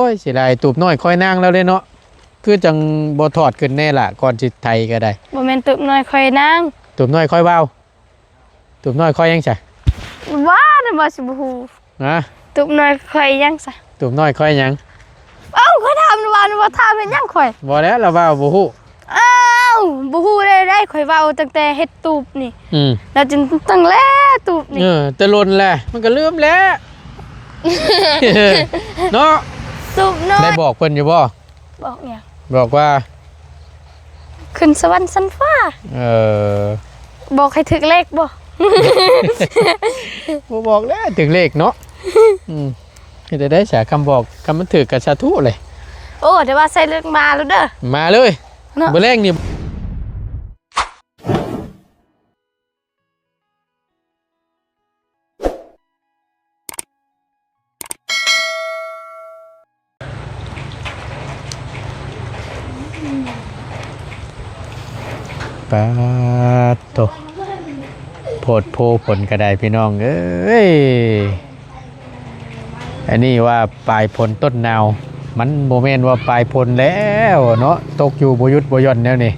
โอ้ยสิได้ตูบน้อยค่อยนางแล้วเลยเนาะคือจังบ่ถอดขึ้นแน่ล่ะก่อนสิไทยก็ได้บ่แม่นตุบน้อยค่อยนางตูบน้อยค่อยเว้าตูบน้อยค่อยยังซะว้าน่ะบ่สิบ่ฮู้ฮะตุบน้อยค่อยยังซะตูบน้อยค่อยยังเอ้าค่อยถามว่าถามเฮ็ดยังค่อยบ่แล้วเราเว้าบ่ฮู้อ้าวบ่ฮู้ได้ค่อยเว้าตั้งแต่เฮ็ดตูบนี่แล้วจนตั้งแล้วตูบนี่แต่ลนแหละมันก็ลืมแล้ว เนาะตูบน้อยได้บอกเพิ่นอยู่บ่บอกหยังบอกว่าขึ้นสวรรค์ชั้นฟ้าบอกให้ถึกเลขบ่ บ่บอกแล้วถึงเลขเนาะจะได้ฉาคำบอกคำมันถือกับชาทุเลยโอ้เดี๋ยวว่าใส่เลือกมาแล้วเด้อมาเลยเบอร์แรกนี่ปาโตโพดโพผลกระไดพี่น้องเอ้ยอันนี้ว่าปลายผลต้นนาวมันโมเมนต์ว่าปลายผลแล้วเนาะตกอยู่บยุทธบย่อนแล้วนี่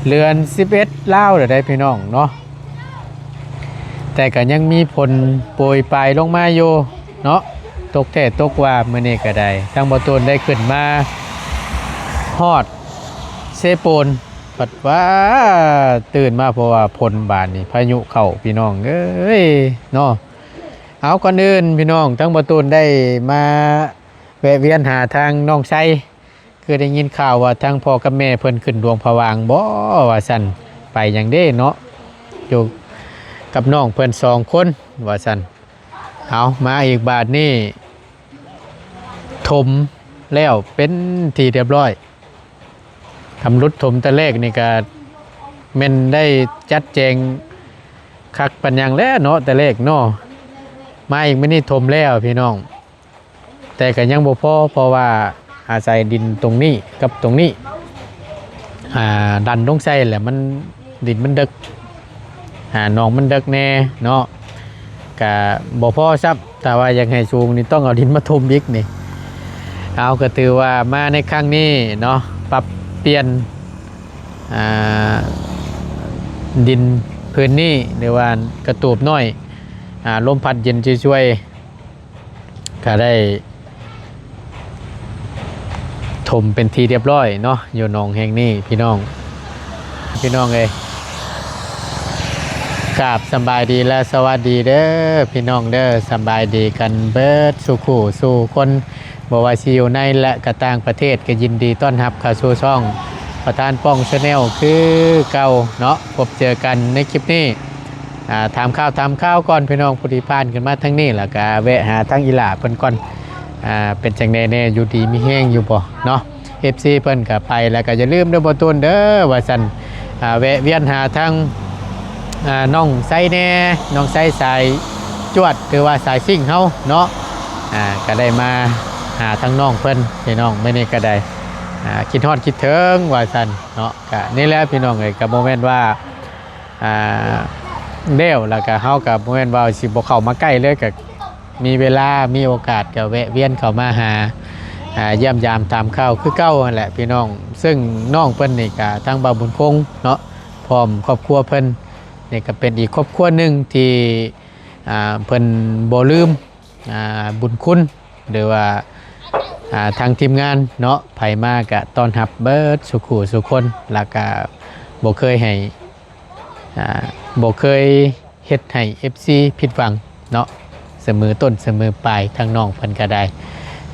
เรือน11ล่าวเดี๋ยวได้พี่น้องเนาะแต่ก็ยังมีผลโปรยปลายลงมาอยู่เนาะตกแต่ตกว่าเมื่อนี้ก็ได้ทั้งบ่ตูนได้ขึ้นมาฮอดเซโปนปัดว่าตื่นมาเพราะว่าพลบานนี่พายุเข้าพี่น้องเอ้ยเนาะเอาก่อนอื่นพี่น้องทั้งประตูนได้มาแวะเวียนหาทางน้องไส้คือได้ยินข่าวว่าทางพ่อกับแม่เพิ่นขึ้นดวงผวางบ่ว่าสั่นไปอย่างเด้เนาะอยู่กับน้องเพิ่น2คนว่าสั่นเอามาอีกบาทนี่ถมแล้วเป็นที่เรียบร้อยทำรุดถมตะเลกนี่ก็เม่นได้จัดแจงคักปัญญังแล้วเนาะตะเลกเนาะมาอีกไม่นี่ถมแล้วพี่น้องแต่ก็ยังบ่พอเพราะว่าอาศัยดินตรงนี้กับตรงนี้ดันลงใส่แหละมันดินมันดึกหนองมันดึกแน่เนาะก็บ่พอซับแต่ว่ายังให้สูงนี่ต้องเอาดินมาถมอีกนี่เอาก็ถือว่ามาในครั้งนี้เนาะปรับเปลี่ยนดินพื้นนี้หรือว่ากระตูบน้อยลมพัดเย็นช่วยก็ได้ถมเป็นทีเรียบร้อยเนาะอยู่หนองแห่งนี้พี่น้องเลยกราบสบายดีและสวัสดีเด้อพี่น้องเด้อสบายดีกันเบิดสู่คู่สู่คนบ่ว่าสิอยู่ในและกระต่างประเทศก็ยินดีต้อนรับเข้าสู่ช่องประธานป้องชาแนลคือเก่าเนาะพบเจอกันในคลิปนี้ถามข้าวก่อนพี่น้องผู้ที่ผ่านกันมาทั้งนี้แล้วก็แวะหาทั้งอีหล่าเพิ่นก่อนเป็นจังแน่อยู่ดีมีแห้งอยู่บ่เนาะ FC เพิ่นก็ไปแล้วก็อย่าลืมเด้อบ่ตูนเด้อว่าซั่นแวะเวียนหาทั้งน้องไส้แน่น้องไส้สายจวดคือว่าสายซิ่งเฮาเนาะก็ได้มาหาทั้งน้องเพิ่นพี่น้องไม่นี่ก็ได้คิดฮอดคิดถึงว่าซั่นเนาะก็นี่แหละพี่น้องเอ้ยก็บ่แม่นว่าเด้วแล้วก็เฮากับบ่แม่นว่าสิบ่เข้ามาใกล้เลยก็มีเวลามีโอกาสก็แวะเวียนเข้ามาหาเยี่ยมยามตามข้าวคือเก่านั่นแหละพี่น้องซึ่งน้องเพิ่นนี่ก็ทางบ่าวบุญคงเนาะพร้อมครอบครัวเพิ่นนี่ก็เป็นอีกครอบครัวหนึ่งที่เพิ่นบ่ลืมบุญคุณหรือว่าทางทีมงานเนาะไผมาก็ต้อนรับเบิดสุขุสุคนแล้วก็บ่เคยให้บ่เคยเฮ็ดให้ FC ผิดหวังเนาะเสมอต้นเสมอปลายทางน้องเพิ่นก็ได้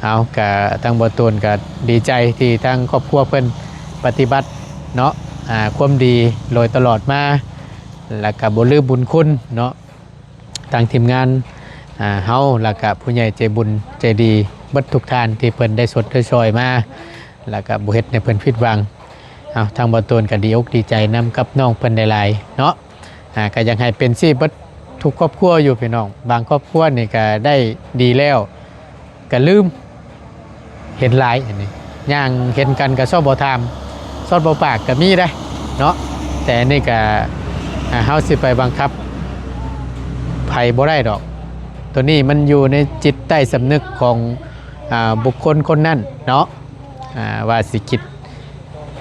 เอาก็ทางบ่ตูนก็ดีใจที่ทางครอบครัวเพิ่นปฏิบัติเนาะความดีโดยตลอดมาแล้วก็บ่ลืมบุญคุณเนาะทางทีมงานเฮาแล้วก็ผู้ใหญ่ใจบุญใจดีเบิดทุกท่านที่เพิ่นได้สดได้ช่วยมาแล้วก็บ่เฮ็ดให้เพิ่นผิดหวังเอาทางบ่ตูนก็ดีอกดีใจนำกับน้องเพิ่นได้หลายเนาะก็ยังให้เป็นสิเบิดทุกครอบครัวอยู่พี่น้องบางครอบครัวนี่ก็ได้ดีแล้วก็ลืมเห็นหลายอันนี้ย่างเห็นกันก็ชอบบ่ถามชอบบ่ปากก็มีได้เนาะแต่นี่ก็เฮาสิไปบังคับไผบ่ได้ดอกตัวนี้มันอยู่ในจิตใต้สำนึกของ บุคคลคนนั้นเนาะว่าสิคิด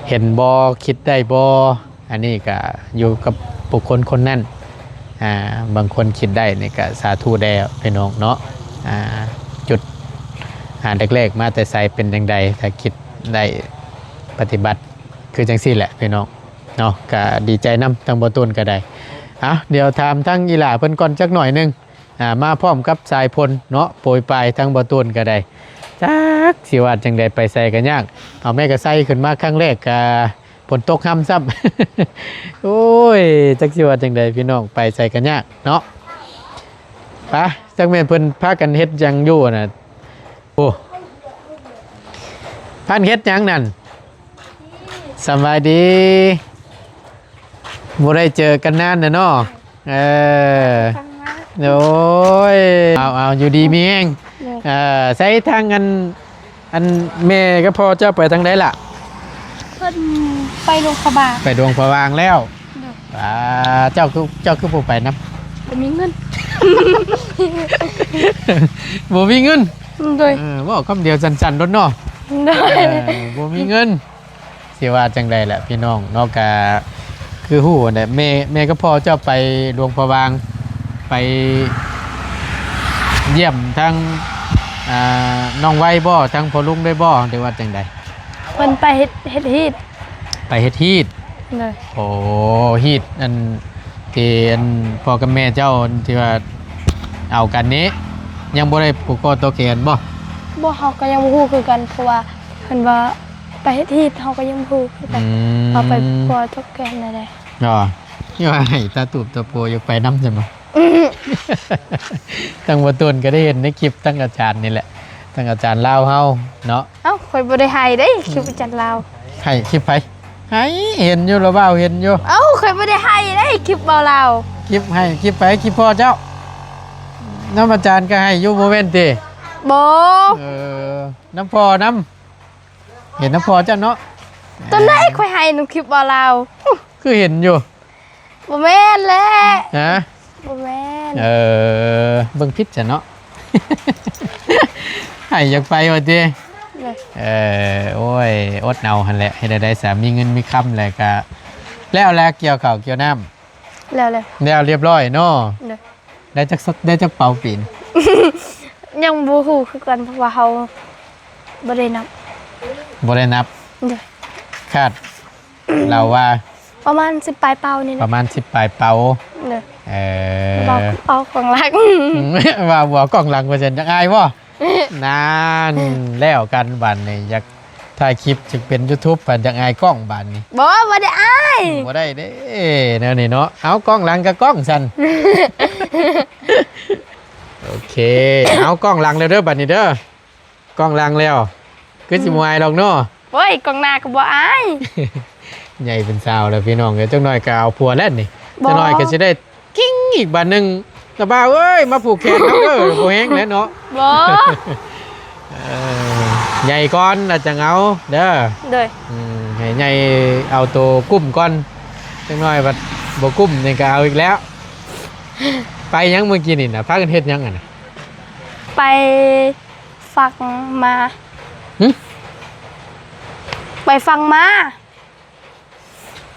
เห็นบ่คิดได้บ่อันนี้ก็อยู่กับบุคคลคนนั้นบางคนคิดได้นี่ก็สาธุแด่พี่น้องเนาะจุดแรกๆมาแต่ใส่เป็นจังใดถ้าคิดได้ปฏิบัติคือจังซี่แหละพี่น้องเนาะก็ดีใจนำทั้งบ่ต้นก็ได้เดี๋ยวถามทั้งอีหล่าเพิ่นก่อนจักหน่อยหนึงมาพร้อมกับสายพลเนาะโปรยปลายทั้งบ่ต้นก็ได้จักสิว่าจังใดไปใส่กันยากเอาแม่ก็ใส่ขึ้นมาครั้งแรกก็ฝนตกค่ำซ้ำ โอ้ยจักสิว่าจังใดพี่น้องไปใส่กันยากเนาะไปจักแม่นเพิ่นพากันเฮ็ดหยังอยู่น่ะโอ้พานเฮ็ดหยังนั่นสบายดีบ่ได้เจอกันนานน่ะเนาะโอ้ยเอาอยู่ดีมีแฮงใส่ทางอันแม่ก็พอเจ้าไปทางใดล่ะเพิ่นไปโรงพยาบาลไปดวงพระวางแล้วเจ้าคือผู้ไปนำบ่มีเงิน บ่มีเงินโดยว่าคำเดียวสั้นๆโดนเนาะบ่มีเงินสิว่าจังใดแหละพี่น้องเนาะก็คือฮู้เนี่ยแม่ก็พอเจ้าไปดวงพระวางไปเยี่ยมทางน้องไว้บ่ทางพ่อลุงได้บ่หรือว่าจังใดเพิ่นไปเฮ็ดฮีตไปเฮ็ดฮีตเลยโอ้ฮีตอันที่อันพ่อกับแม่เจ้าที่ว่าเอากันนี้ยังบ่ได้ผูกคอตัวแขนบ่เฮาก็ยังบ่ฮู้คือกันเพราะว่าเพิ่นว่าไปเฮ็ดฮีตเฮาก็ยังบ่ฮู้คือกันเอาไปผูกคอตัวแขนได้นี่ว่าให้ตาตูบตาโปอยู่ไปนำใช่บ่ตั้งบ่ต้นก็ได้เห็นในคลิปตั้งอาจารย์นี่แหละตั้งอาจารย์ลาวเฮาเนาะข่อยบ่ได้ให้เด้คลิปอาจารย์ลาวให้คลิปไผให้เห็นอยู่หรือเปล่าเห็นอยู่ข่อยบ่ได้ให้เด้คลิปเบาลาวคลิปให้คลิปไปคลิปพ่อเจ้าน้ำอาจารย์ก็ให้อยู่บ่แม่นติบ่น้ำพ่อน้ำเห็นน้ำพ่อเจ้าเนาะตอนไหนข่อยให้น้ำคลิปเบาลาวคือเห็นอยู่บ่แม่นแหละฮะบ่แม่นเบิ่งพิษจ้ะเนาะให้อยากไปว่าติโอ้ยอดเอาหั่นแหละให้ได้สามีเงินมีคำแหละก็แล้วเกี่ยวข้าวเกี่ยวน้ำแล้วเรียบร้อยเนาะได้จักเป่าปีน ยังบ่ฮู้คือกันเพราะว่าเฮาบ่ได้นับคาดเราว่าประมาณ10ปลายเป่านี่นะประมาณ10ปลายเป่าเอากล่องลังว่าบัวกล่องลัง%จังอายบ่นานแล้วกันบัดนี้อยากถ่ายคลิปจะเป็น YouTube บัดจังอายกล้องบัดนี้บ่ได้อายบ่ได้เด้แนวนี้เนาะเอากล้องหลังกับกล้องซั่นโอเคเอากล้องหลังแล้วเด้อบัดนี้เด้อกล้องหลังแล้วคือสิมวยดอกเนาะโอ้ยกล้องหน้าก็บ่อายใหญ่เป็นสาวแล้วพี่น้องเดี๋ยวจักหน่อยก็เอาผัวแล้วนี่จักหน่อยก็สิได้กิ้งอีกบัดนึงตาบ่าวเอ้ยมาผูกแขนนำเด้อบ่แฮงแล้วเนาะบ่ใหญ่ก่อนแล้วจังเอาเด้อให้ใหญ่เอาตัวกุ้มก่อนจังหน่อยบัดบ่กุ้มนี่ก็เอาอีกแล้วไปยังเมื่อกี้นี่น่ะพากันเฮ็ดยังน่ะไปฟังมาไปฟังมา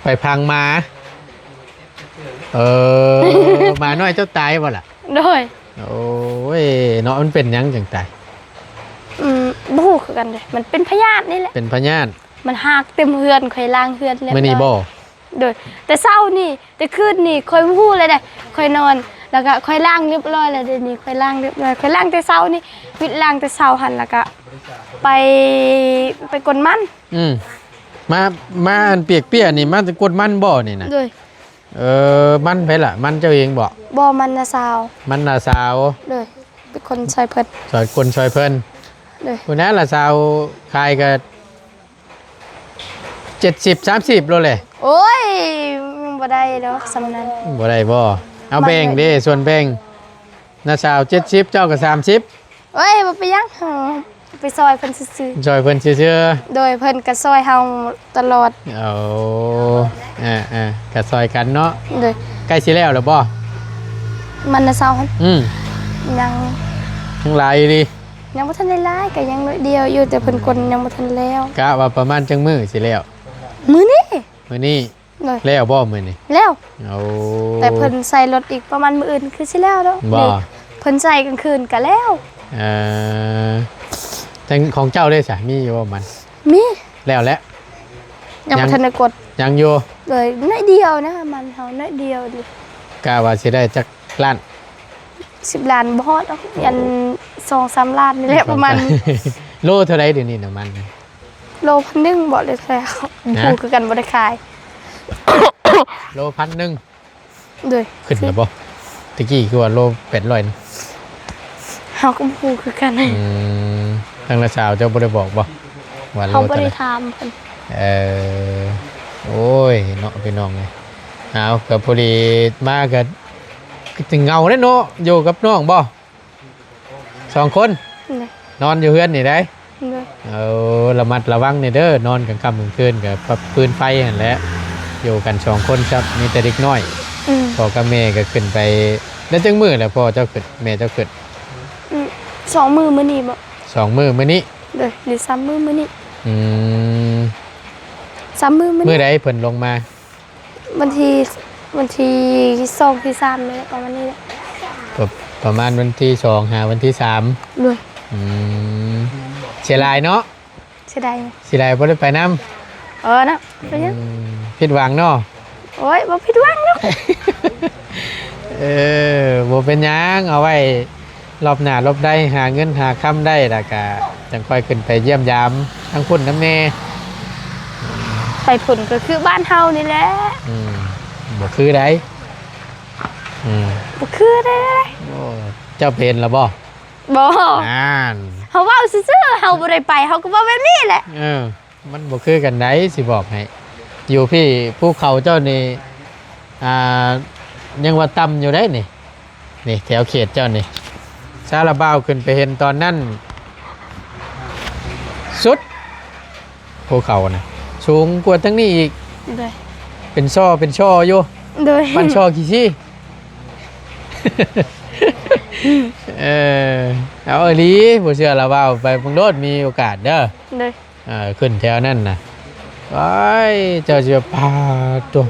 ไปพังมามาน้อยเจ้าตายบ่ล่ะโดยโอ้ยเนาะมันเป็นยังจังตายบ่ฮู้คือกันเด้มันเป็นพยาธินี่แหละเป็นพยาธิมันหักเต็มเฮือนค่อยล้างเฮือนแล้วมื้อนี้บ่โดยแต่เช้านี่แต่คืนนี่ค่อยบ่ฮู้เลยเด้ค่อยนอนแล้วก็ค่อยล้างเรียบร้อยแล้วเดี๋ยวนี้ค่อยล้างเรียบร้อยค่อยล้างแต่เช้านี่วิดล้างแต่เช้าหั่นแล้วก็ไปกดมันมาอันเปียกเปี้ยนี่มาจะกดมันบ่นี่นะมันไปล่ะมันเจ้าเองบ่มันน่ะสาวมันน่ะสาวเลยเป็นคนช่วยเพิ่นช่วยเพิ่นเลยคนนั้นล่ะสาวขายก็70-30โลเลยโอ้ยบ่ได้ดอกสำนั้นบ่ได้บ่เอาแบ่งเด้ส่วนแบ่งน่ะสาว70เจ้าก็30เอ้ยบ่ไปยังไปซอยเพิ่นซื่อๆซอยเพิ่นซื่อๆโดยเพิ่นก็ซอยเฮาตลอดก็ซอยกันเนาะโดยใกล้สิแล้วหรือบ่มันน่ะเซายังทั้งหลายดิ ยังบ่ทันได้หลายก็ยังน้อยเดียวอยู่แต่เพิ่นกลยังบ่ทันแล้ว กะว่าประมาณจังมื้อสิแล้ว มื้อนี้ มื้อนี้ เลย แล้วบ่มื้อนี้ แล้ว เอา แต่เพิ่นใส่รถอีกประมาณมื้ออื่นคือสิแล้วเนาะ บ่ นี่เพิ่นใส่กลางคืนก็แล้ว เอ่อจังของเจ้าได้สามีอยู่บ่มัน มี แล้วแหละ ยังบ่ทันได้กด ยังอยู่ เลยน้อยเดียวนะมันเฮาน้อยเดียวดิ กะว่าสิได้จักล้าน 10 ล้านบ่ฮอดหรอกยัน 2-3 ล้านนี่แหละประมาณ โลเท่าไรเดี๋ยวนี้น้ำมัน โลพันหนึ่งบอกเลยแล้วผูกคือกันบริขาย โลพันหนึ่ง ด้วย ขึ้นแล้วบ่ตะกี้คือว่าโล800นะ เฮาก็ผูกคือกัน ทางละสาวเจ้าบ่ได้บอกบ่ว่าโล เขาบ เท่าไห ริ ร่ ทามเพิ่น โอ้ยเนาะพี่น้องเลยเอากับพอดีมากับถึงเงาได้เนาะอยู่กับน้องบ่2 คน นี่ นอนอยู่เฮือนนี่ได้ ด้วย เอาระมัดระวังนี่เด้อนอนกลางค่ำกลางคืนกับปืนไฟนั่นแหละอยู่กัน2 คนครับมีแต่เด็กน้อย พ่อกับแม่ก็ขึ้นไปแล้วจังมื้อแหละพ่อเจ้าขึ้นแม่เจ้าขึ้น 2 มือมื้อนี้บ่ 2 มื้อมื้อนี้ เด้อหรือ3 มือมื้อนี้ อืม 3 มือมื้อ มื้อ นี้ ใดเพิ่นลงมา วันที่2ที่3เลยประมาณนี้แหละ ประมาณวันที่2หาวันที่3 ด้วย อืมเสียดายเนาะ เสียดาย เสียดายบ่ได้ไปนํ นะเป็นยัง ผิดหวังเนาะ โอ้ยบ่ผิดหวังเนาะ บ่เป็นหยังเอาไว้รอบหน้ารอบได้หาเงินหาค่ำได้แล้วก็จังค่อยขึ้นไปเยี่ยมยามทั้งพุ่นน้ำแน่ ไปผลก็คือบ้านเฮานี่แหละ บ่คือใดบ่คือได้ โอ้เจ้าเป็นแล้วบ่ บ่ อ่าน เฮาเว้าซื่อๆเฮาบ่ได้ไปเฮาก็เว้าแบบนี้แหละ มันบ่คือกันไดสิบอกให้อยู่พี่ภูเขาเจ้านี่ยังว่าต่ำอยู่ได้นี่นี่แถวเขตเจ้านี่ซาลาบ้าวขึ้นไปเห็นตอนนั้นสุดภูเขาน่ะสูงกว่าทั้งนี้อีก ด้วย เป็นช่ออยู่ ด้วย มันช่อกี่ซี่ เอาอีหลีบ่เชื่อละว่าวไปเบิ่งโลดมีโอกาสเด้อ ด้วย ขึ้นแถวนั้นน่ะว้ายเจ้าสิพาตัว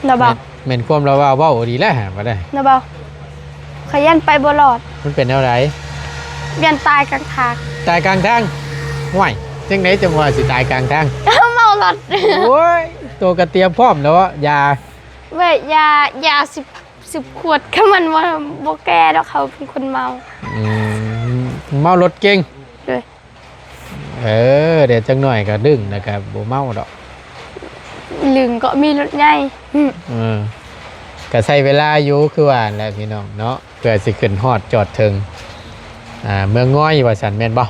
นะบ่าว แม่นความละว่าวเว้าดีแล้วหาบ่ได้ นะบ่าวขยันไปบ่รอด มันเป็นแนวใด ยันตายกลางทาง ตายกลางทางห่วยจังไดจังว่าสิตายกลางทาง เมารถ โอ้ยตัวกระเตรียมพร้อมแล้วยา เว้ยยา10 ขวดก็มันว่าบ่แก่ดอกเขาเป็นคนเมา เมารถเก่ง ด้วย เดี๋ยวจังหน่อยก็ดึงแล้วก็บ่เมาดอก ลึงก็มีรถใหญ่ ก็ใช้เวลาอยู่คือว่าแหละพี่น้องเนาะเพื่อสิขึ้นฮอดจอดถึงเมืองง้อยว่าสันแม่นบ่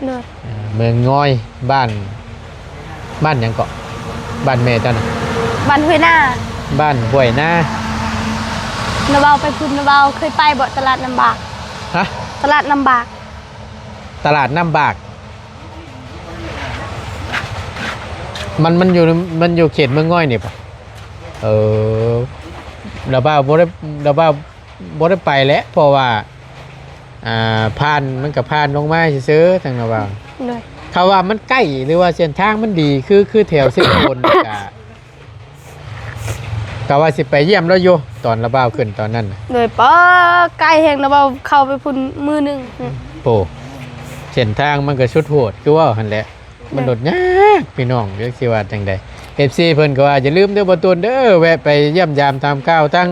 ด้วย เมืองง้อยบ้านหยังเกาะบ้านแม่เจ้าน่ะ บ้านห้วยหน้า บ้านห้วยนา นะบ่าวไปพุ่นนะบ่าวเคยไปบ่ตลาดน้ำบาก ฮะ ตลาดน้ำบาก ตลาดน้ำบากมันอยู่เขตเมืองง้อยนี่ป่ะเราบ้าบ่ได้ไปแล้วเพราะว่าผ่านมันกับผ่านลงมาซื้อๆทางเราบ้า ด้วย เขาว่ามันใกล้หรือว่าเส้นทางมันดีคือแถวเส้นบนกะว่าสิไปเยี่ยมแล้วอยู่ตอนระบ้าขึ้นตอนนั้นน่ะ ด้วยป้าไกลแห่งนะบ่าวเข้าไปพุ่นมือหนึง โอ้เส้นทางมันก็ชุดโหดคือว่าหั่นแหละมันโดดยากพี่น้องเรียกสิว่าจังใด FC เพิ่นก็ว่าอย่าลืมเด้อบ่ตูนเด้อแวะไปเยี่ยมยามตามก้าวทั้ง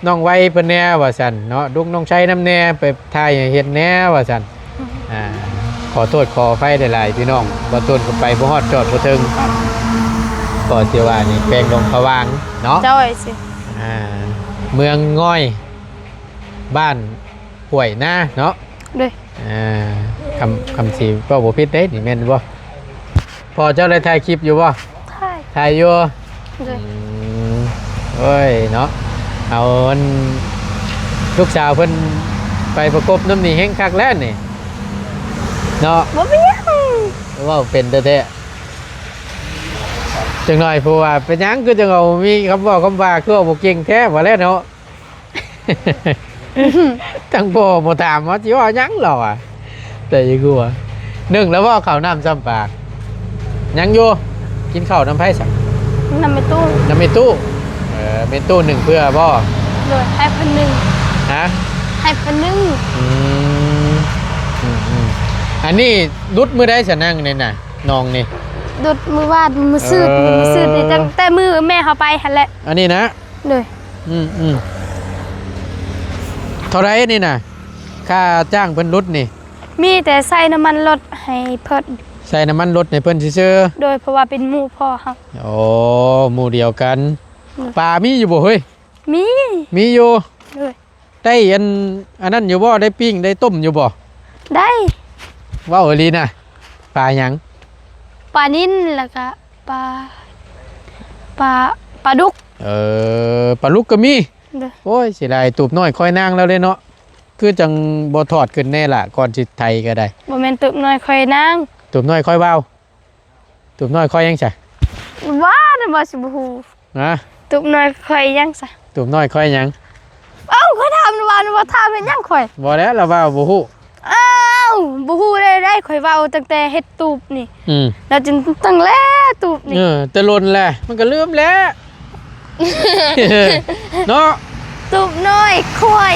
น้องไว้เพิ่นแน่ว่าซั่นเนาะดุกน้องชัยน้ำแน่ไปถ่ายให้เฮ็ดแน่ว่าซั่นขอโทษขออภัยหลายๆพี่น้องบ่ตูนก็ไปบ่ฮอดจอดบ่ถึงก็สิว่านี่แปลงลงพะวางเนาะ เจ้าไอ้สิ เมืองง่อยบ้านห้วยนาเนาะ ด้วย คำสีก็บ่ผิดเด้นี่แม่นบ่พอเจ้าได้ถ่ายคลิปอยู่บ่ ใช่ ถ่ายอยู่ ด้วย เอ้ยเนาะเอาอันลูกสาวเพิ่นไปประกบน้ำนี่แห้งคักแล้วนี่เนาะ บ่เป็นหยัง ว่าเป็นแท้ๆจังหน่อยผู้ว่าเป็นหยังคือจังเอามีคำเว้าคำว่าคือว่าบ่เก่งแท้ว่าแล้วเนาะ ทั้งพ่อบ่ถามว่าสิว่าหยังหรอ แต่ยังกูอ่ะหนึ่งแล้วว่าข้าวน้ำซ้ำปากยังอยู่กินข้าวน้ำไผ่สัก นำไปตู้ น้ำเมตู้เมตู้หนึ่งเพื่อบ่ โดยให้พันหนึ่ง ฮะ ให้พันหนึ่ง อืมอันนี้รุดมือได้ฉันนั่งเนี่ยน่ะน้องนี่ ดุดมือวาดมือซื้อมือซื้อนี่ตั้งแต่มือแม่เขาไปหันแหละ อันนี้นะ เลย เท่าไรนี่น่ะค่าจ้างเพิ่นรุดนี่ มีแต่ใส่น้ำมันรถให้เพิ่น ใส่น้ำมันรถในเพิ่นซื่อ โดยเพราะว่าเป็นหมู่พ่อเขา ๆโอ้หมู่เดียวกันปลามีอยู่บ่เฮ้ย มี มีอยู่ เลย ได้อันนั้นอยู่บ่ได้ปิ้งได้ต้มอยู่บ่ ได้ ว้าวอีหลีน่ะปลาหยัง ปลานิ่นแล้วก็ปลาปลาดุก ปลาลูกก็มี เด้อ โอ้ยเสียดายตูบน้อยค่อยนางแล้วเลยเนาะคือจังบ่ถอดขึ้นแน่ล่ะก่อนสิไทยก็ได้ บ่แม่นตึกน้อยค่อยนาง ตูบน้อยค่อยว้าวตูบน้อยค่อยยังใช่ ว่าน่ะบ่สิบ่ฮู้ นะ ตึกน้อยค่อยยังซะ ตูบน้อยค่อยยัง เอ้าเขาถามว่าถามเป็นยังค่อย บ่แล้วเราว้าวบ่ฮู้ อ้าวบ่ฮู้ได้ค่อยเว้าตั้งแต่เฮ็ดตูบนี่ อืม แล้วจนตั้งแล้วตูบนี่ แต่ลนแหละมันก็ลืมแล้ว เนาะ ตูบน้อยค่อย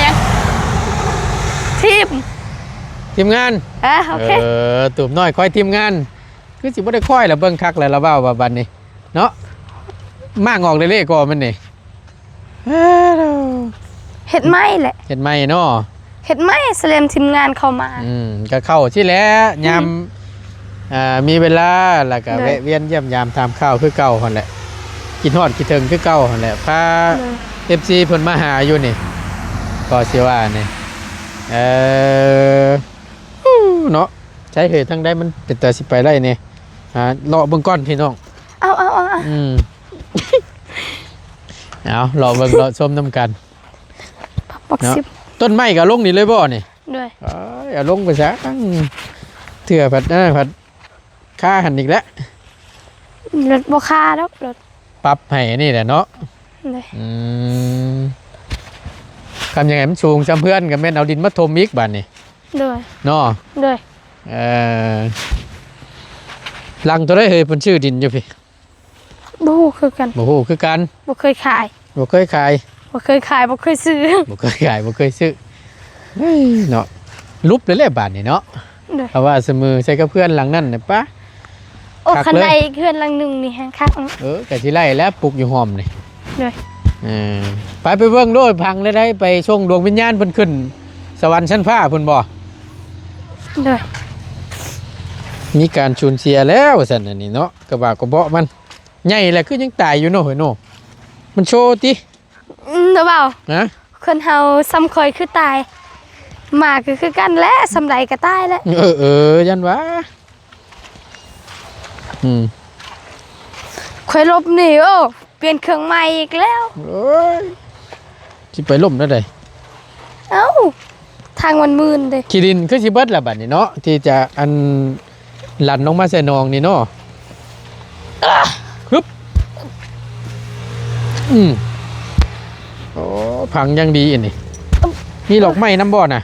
ยังทีมทีมงาน โอเค ตูบน้อยค่อยทีมงานคือสิบ่ได้ค่อยแล้วเบิ่งคักแล้วเราว้าวว่าบัดนี้เนาะมากออกเลยๆก่อนมันนี่ เฮ็ดไหมแหละ เห็นไหมเนาะ เฮ็ดไหมแสลมทีมงานเข้ามา ก็เข้าที่แล้วยามมีเวลาแล้วก็ ได้ แวะเวียนเยี่ยมยามทำข้าวคือเก่าหั่นแหละกินฮอดกินถึงคือเก่าหั่นแหละพา FC เพิ่นมาหาอยู่นี่ก็สิว่านี่เนาะใช้เหตุทางใดมันเป็นแต่สิไปได้นี่เลาะเบิ่งก่อนพี่น้อง เอา เอาเลาะเบิ่งเลาะชมนํกัน ปัก เนาะ สิบ ต้นไม้ก็ลงนี่เลยบ่นี่ ด้วย เอาลงไปซะเถื่อผัดผัดค่าหันอีกแล้ว รถบ่ค่าดอกรถ ปรับให้นี่แหละเนาะ ด้วย ทำยังไงมันสูงจำเพื่อนกับแม่นเอาดินมาถมอีกบ้านนี่ ด้วย เนาะ ด้วย ลังตัวได้เฮ้ยเพิ่นชื่อดินอยู่พี่ บ่ฮู้คือกัน บ่ฮู้คือกัน บ่เคยขาย บ่เคยขาย บ่เคยขายบ่เคยซื้อ บ่เคยขายบ่เคยซื้อเฮ้ยเนาะลุบเลยแหละบ้านนี่เนาะ ด้วย เพราะว่าเสมอใช้กับเพื่อนหลังนั่นน่ะปะ โอ้ คัก คัน เลย ใดเพื่อนหลังหนึงนี่แฮงคัก ก็สิไล่แล้วปลูกอยู่หอมนี่ ด้วย ไปเบิ่งโลดพังได้ไปส่งดวงวิญญาณเพิ่นขึ้น สวรรค์ชั้นฟ้าเพิ่นบ่ ด้วย มีการสูญเสียแล้วสั่นอันนี้เนาะกระบะกระเบาะมันใหญ่แหละคือยังตายอยู่เนาะเฮ้ยเนาะมันโชว์ติ เด้อเปล่า นะ คนเฮาซ้ำคอยคือตายหมาก็คือกันแหละสำใดก็ตายแหละ ยันวะคอยลบหนีโอ้เปลี่ยนเครื่องใหม่อีกแล้ว โอ้ยสิไปล่มแล้วได้ เอ้าทางมันมืนเด้ ขี้ดินคือสิเบิดละบัดนี้เนาะที่จะอันหลั่นลงมาใส่นองนี่เนาะฮึบโอ้พังยังดีอันนี้มีหลอกไม้น้ำบ่อน่ะ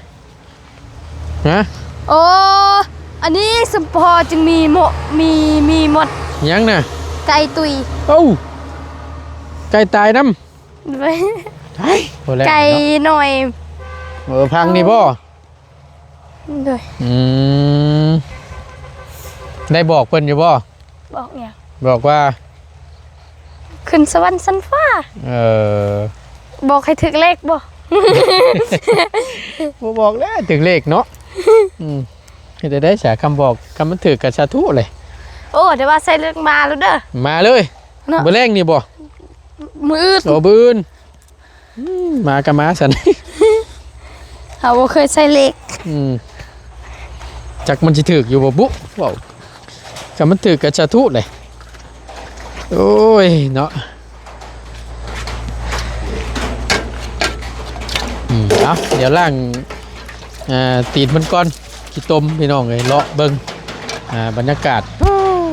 ฮะ โอ้อันนี้สมพอจึงมีมีหมด ยังน่ะ ไก่ตุย เอ้าไก่ตายน้ำไก่ ไก่หน่อย พังนี่บ่ ด้วย ได้บอกเพิ่นอยู่บ่ บอกเนี่ย บอกว่า ขึ้นสวรรค์สันฟ้าบอกให้ถึกเลขบ่ บ่บอกแล้วถึงเลขเนาะเฮ็ดได้ฉะคำบอกคำมันถือกับสาธุเลย โอ้เดี๋ยวว่าใส่เลือกมาแล้วเด้อ มาเลย เนาะ บ่แรงนี่บ่ มืออื่น โอ้บืนมากับมาสัน เขาบ่เคยใส่เลข จักมันสิถือกอยู่บ่บุว้าวคำมันถือกับสาธุเลยโอ้ยเนาะเอาเดี๋ยวล่างตีนมันก่อนขี้ตมพี่น้องเลยเลาะเบิ่งบรรยากาศ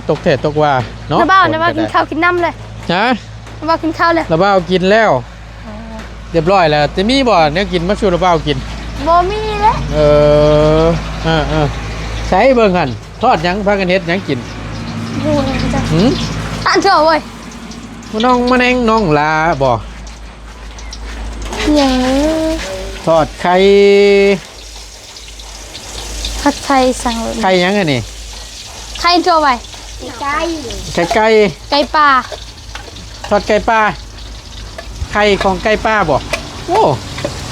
ตกแท้ตกว่าเนาะ น้าบ้านน้าบ้านกินข้าวกินน้ำเลย ฮะ น้าบ้านกินข้าวเลย ระเบ้ากินแล้วเรียบร้อยแล้วจะมีบ่เนี่ยกินมาชูระเบ้ากิน บ่มีแล้ว เออใช้เบิ่งหั่นทอดหยังพากันเฮ็ดหยังกิน บูเลยจ้ะ หืม ตันเถอะเว้ย น้องมะแนงน้องลาบ่ อย่าง ทอดไข่ ผัดไทยสั่งเลย ไข่หยังอันนี้ ไข่เถอะไว้ไก่ ไข่ไก่ ไก่ป่า ทอดไก่ปลาไข่ของไก่ปลาบ่โอ้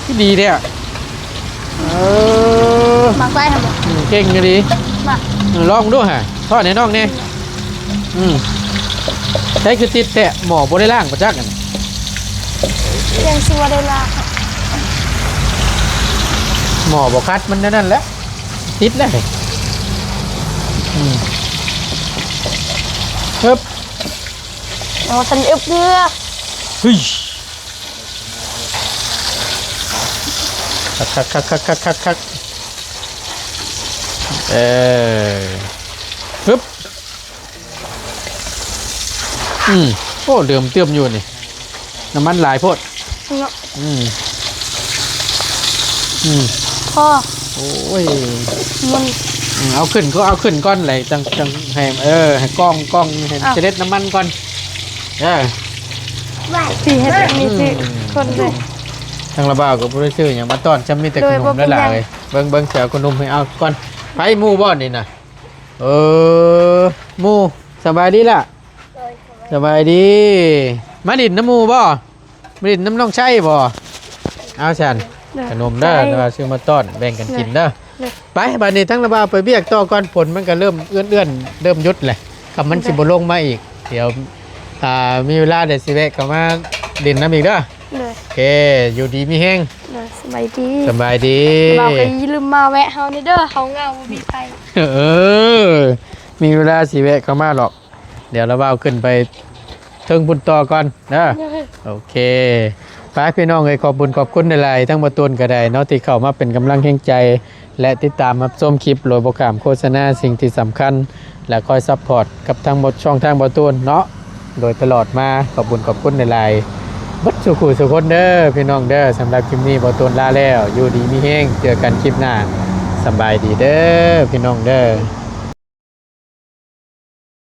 ที่ดีเด้อเออ หมักไว้ทำไม เก่งอยู่ดี หมัก ลองดูฮะทอดให้น้องนี่ใช้คือติดแตะหมอบ่ได้ล่างประจักกัน ยังชัวร์ได้ละ หมอบ่คัดมันนั่นแหละติดเลยครับ อ๋อฉันอึบเกลือ เฮ้ยคักปึ๊บโอ้เดิมเติมอยู่นี่น้ำมันหลายโพด เนาะ พ่อ โอ้ย มัน เอาขึ้นก็เอาขึ้นก้อนเลยจังให้ให้กล้องให้จะเล็ดน้ำมันก่อนสีเห็ดแบบนี้สิคนเลย ทางระบาวกับผู้ได้ชื่ออย่างมาต้อนจำมีแต่ขนมนั่นแหละเลยเบิ้งเสียขนมให้เอาก่อนไผ่หมูบ่อนนี่นะหมูสบายดีล่ะสบายดีมาดินน้ำหมูบ่มาดินน้ำน้องใช่บ่เอาฉันขนมเด้อเราซื้อมาต้อนแบ่งกันกินเด้อไปบัดนี้ทั้งระบาวไปเบียกต่อก่อนฝนมันก็เริ่มเอื้อนเริ่มยุดเลยคำมันสิบลงมาอีกเดี๋ยวมีเวลาเดี๋ยวสิแวะกลับมาดินน้ำอีกเด้อ เลย โอเคอยู่ดีมีแห้ง เลยสบายดี สบายดี เราเคยลืมมาแวะเฮานี่เด้อเฮาเงาบ่มีไฟ มีเวลาสิแวะเข้ามาหรอก เดี๋ยวเราเอาขึ้นไปเทิงบุญต่อก่อนนะโอเคป้าพี่น้องขอบบุญขอบคุณในไลน์ทั้งประตูนก็ได้เนาะที่เข้ามาเป็นกำลังแห่งใจ และติดตามรับชมคลิปโหลดโปรแกรมโฆษณาสิ่งที่สำคัญ และคอยซัพพอร์ตกับทางหมดช่องทางประตูนเนาะโดยตลอดมาขอบบุญขอบคุณในไลน์บัดสุขุสุคนเด้อพี่น้องเด้อสำหรับคลิปนี้ประตูนลาแล้วอยู่ดีมีแห้งเจอกันคลิปหน้าสบายดีเด้อพี่น้องเด้อ